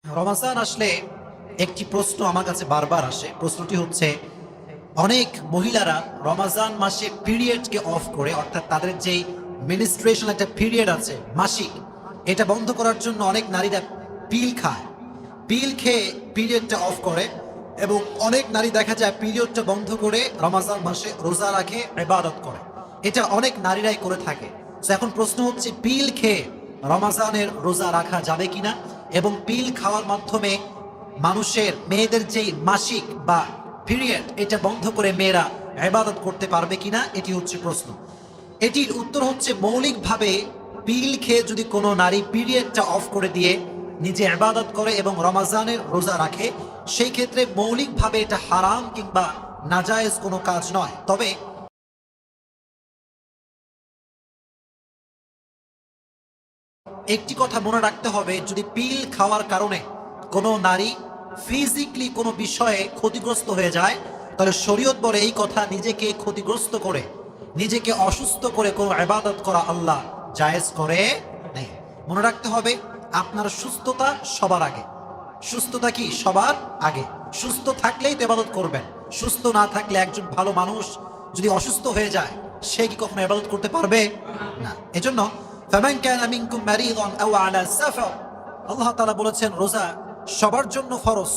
রমাজান আসলে একটি প্রশ্ন আমার কাছে বারবার আসে। প্রশ্নটি হচ্ছে, অনেক মহিলারা রমাজান মাসে পিরিয়ডকে অফ করে, অর্থাৎ তাদের যেই মিনিস্ট্রেশন একটা পিরিয়ড আছে মাসিক, এটা বন্ধ করার জন্য অনেক নারীরা পিল খায়। পিল খেয়ে পিরিয়ডটা অফ করে, এবং অনেক নারী দেখা যায় পিরিয়ডটা বন্ধ করে রমাজান মাসে রোজা রাখে, ইবাদত করে। এটা অনেক নারীরাই করে থাকে। তো এখন প্রশ্ন হচ্ছে, পিল খেয়ে রমাজানের রোজা রাখা যাবে কিনা, এবং পিল খাওয়ার মাধ্যমে মেয়েদের যেই মাসিক বা পিরিয়ড, এটা বন্ধ করে মেয়েরা ইবাদত করতে পারবে কিনা, এটি হচ্ছে প্রশ্ন। এটির উত্তর হচ্ছে, মৌলিকভাবে পিল খেয়ে যদি কোনো নারী পিরিয়ডটা অফ করে দিয়ে নিজে ইবাদত করে এবং রমাজানের রোজা রাখে, সেই ক্ষেত্রে মৌলিকভাবে এটা হারাম কিংবা নাজায়েজ কোনো কাজ নয়। তবে একটি কথা মনে রাখতে হবে, যদি পিল খাওয়ার কারণে কোনো নারী ফিজিক্যালি কোনো বিষয়ে ক্ষতিগ্রস্ত হয়ে যায়, তাহলে শরীয়ত বলে এই কথা, নিজেকে ক্ষতিগ্রস্ত করে, নিজেকে অসুস্থ করে কোনো ইবাদত করা আল্লাহ জায়েজ করে নেই। মনে রাখতে হবে, আপনার সুস্থতা সবার আগে। সুস্থতা কি সবার আগে? সুস্থ থাকলেই তো ইবাদত করবেন। সুস্থ না থাকলে একজন ভালো মানুষ যদি অসুস্থ হয়ে যায়, সে কি কখনো ইবাদত করতে পারবে না? এজন্য ফামান কানা মিনকুম মারিদান আও আলা সাফার, আল্লাহ তাআলা বলেছেন রোজা সবার জন্য ফরজ।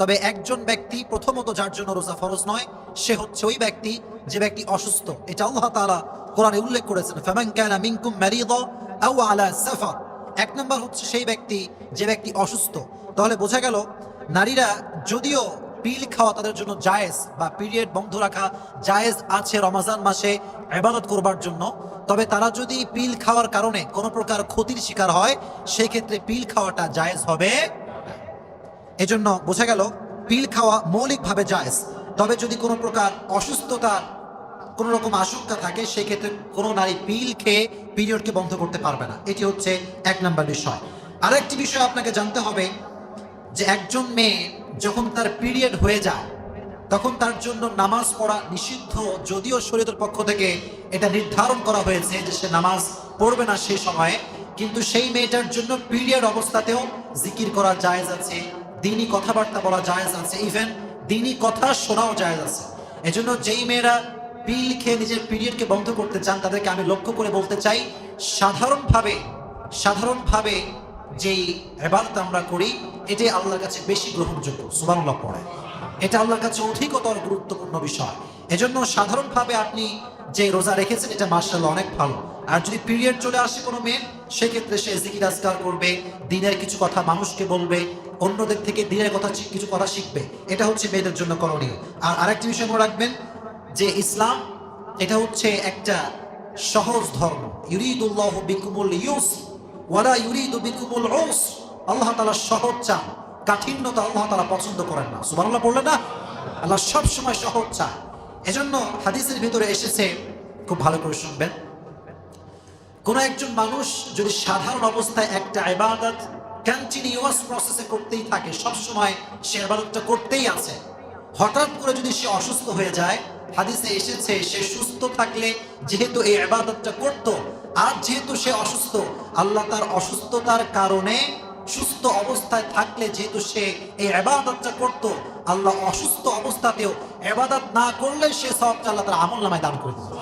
তবে একজন ব্যক্তি, প্রথমত যার জন্য রোজা ফরজ নয়, সে হচ্ছে ওই ব্যক্তি যে ব্যক্তি অসুস্থ। এটা আল্লাহ তাআলা কোরআনে উল্লেখ করেছেন, ফামান কানা মিনকুম মারিদান আও আলা সাফার। এক নম্বর হচ্ছে সেই ব্যক্তি যে ব্যক্তি অসুস্থ। তাহলে বোঝা গেল, নারীরা যদিও পিল খাওয়া তাদের জন্য জায়েজ, বা পিরিয়ড বন্ধ রাখা জায়েজ আছে রমাজান মাসে ইবাদত করবার জন্য, তবে তারা যদি পিল খাওয়ার কারণে কোনো প্রকার ক্ষতির শিকার হয়, সেক্ষেত্রে পিল খাওয়াটা জায়েজ হবে। এজন্য বোঝা গেল, পিল খাওয়া মৌলিকভাবে জায়েজ। তবে যদি কোনো প্রকার অসুস্থতার কোনো রকম আশঙ্কা থাকে, সেক্ষেত্রে কোনো নারী পিল খেয়ে পিরিয়ডকে বন্ধ করতে পারবে না। এটি হচ্ছে এক নম্বর বিষয়। আরেকটি বিষয় আপনাকে জানতে হবে, যে একজন মেয়ে যখন তার পিরিয়ড হয়ে যায়, তখন তার জন্য নামাজ পড়া নিষিদ্ধ। যদিও শরীয়তের পক্ষ থেকে এটা নির্ধারণ করা হয়েছে যে সে নামাজ পড়বে না সেই সময়ে, কিন্তু সেই মেয়েটার জন্য পিরিয়ড অবস্থাতেও জিকির করা জায়েজ আছে, দ্বীনি কথাবার্তা বলা জায়েজ আছে, ইভেন দ্বীনি কথা শোনাও জায়েজ আছে। এজন্য যেই মেয়েরা পিল খেয়ে নিজের পিরিয়ডকে বন্ধ করতে চান, তাদেরকে আমি লক্ষ্য করে বলতে চাই, সাধারণভাবে যেই ইবাদত আমরা করি, এটাই আল্লাহর কাছে বেশি গ্রহণযোগ্য। সুবহানাল্লাহ পড়ে, এটা আল্লাহর কাছে অধিকতর গুরুত্বপূর্ণ বিষয়। এজন্য সাধারণভাবে আপনি যে রোজা রেখেছেন, এটা মাশাআল্লাহ অনেক ভালো। আর যদি পিরিয়ড চলে আসে কোনো মেয়ের, সেক্ষেত্রে সে জিকির আজকার করবে, দ্বীনের কিছু কথা মানুষকে বলবে, অন্যদের থেকে দ্বীনের কথা কিছু কথা শিখবে। এটা হচ্ছে মেয়েদের জন্য করণীয়। আর আরেকটি বিষয় মনে রাখবেন, যে ইসলাম এটা হচ্ছে একটা সহজ ধর্ম। ইউরিদুল্লাহু বিকুমুল ইউসর ওয়ালা ইউরিদু বিকুমুল উসর। আল্লাহ তাআলা সহজ চান, কাঠিন্যতা আল্লাহ তাআলা পছন্দ করেন না। সুবহানাল্লাহ পড়লেন না? আল্লাহ সব সময় সহজ চান। এজন্য হাদিসের ভিতরে এসেছে, খুব ভালো করে শুনবেন, কোন একজন মানুষ যদি সাধারণ অবস্থায় একটা ইবাদত কন্টিনিউয়াস প্রসেসে করতেই থাকে, সব সময় সে ইবাদতটা করতেই আছে, হঠাৎ করে যদি সে অসুস্থ হয়ে যায়, হাদিসে এসেছে সে সুস্থ থাকলে যেহেতু এই ইবাদতটা করত, আর যেহেতু সে অসুস্থ, আল্লাহ তার অসুস্থতার কারণে সুস্থ অবস্থায় থাকলে যেহেতু সে এই ইবাদতটা করত, আল্লাহ অসুস্থ অবস্থাতেও ইবাদত না করলে সে সওয়াবটা আল্লাহ তার আমলনামায় দান করে দিবে।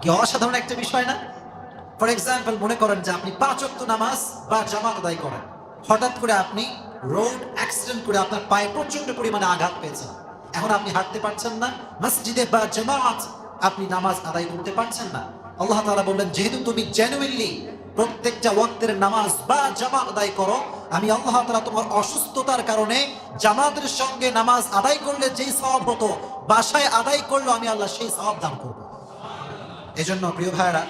কি অসাধারণ একটা বিষয় না? ফর এক্সাম্পল, মনে করেন যে আপনি 5 ওয়াক্ত নামাজ বা জামাত আদায় করেন, হঠাৎ করে আপনি রোড অ্যাক্সিডেন্ট করে আপনার পায়ে প্রচন্ড পরিমাণে আঘাত পেয়েছেন, এখন আপনি হাঁটতে পারছেন না, মসজিদে বা জামাত আপনি নামাজ আদায় করতে পারছেন না। আল্লাহ তাআলা বললেন, যেহেতু তুমি জেনুইনলি প্রত্যেকটা ওয়াক্তের নামাজ বা জামাত আদায় করো, আমি আল্লাহ তাআলা তোমার অসুস্থতার কারণে জামাতের সঙ্গে নামাজ আদায় করলে যেই সওয়াব হতো, বাসায় আদায় করলো আমি আল্লাহ সেই সওয়াব দান করব। এজন্য প্রিয় ভাইরা,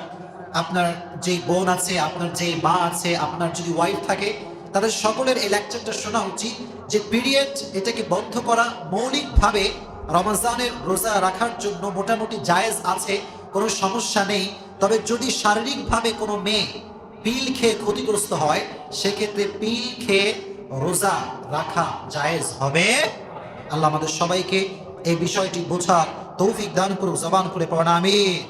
আপনার যেই বোন আছে, আপনার যেই মা আছে, আপনার যদি ওয়াইফ থাকে, তাদের সকলের এই লেকচারটা শোনা উচিত, যে পিরিয়ড এটাকে বন্ধ করা মৌলিকভাবে রমজানের রোজা রাখার জন্য মোটামুটি জায়েজ আছে, কোনো সমস্যা নেই। তবে যদি শারীরিকভাবে কোনো মেয়ে পিল খেয়ে ক্ষতিগ্রস্ত হয়, সেক্ষেত্রে পিল খেয়ে রোজা রাখা জায়েজ হবে। আল্লাহ আমাদের সবাইকে এই বিষয়টি বোঝার তৌফিক দান করুক। জবান করে পড়া আমিন।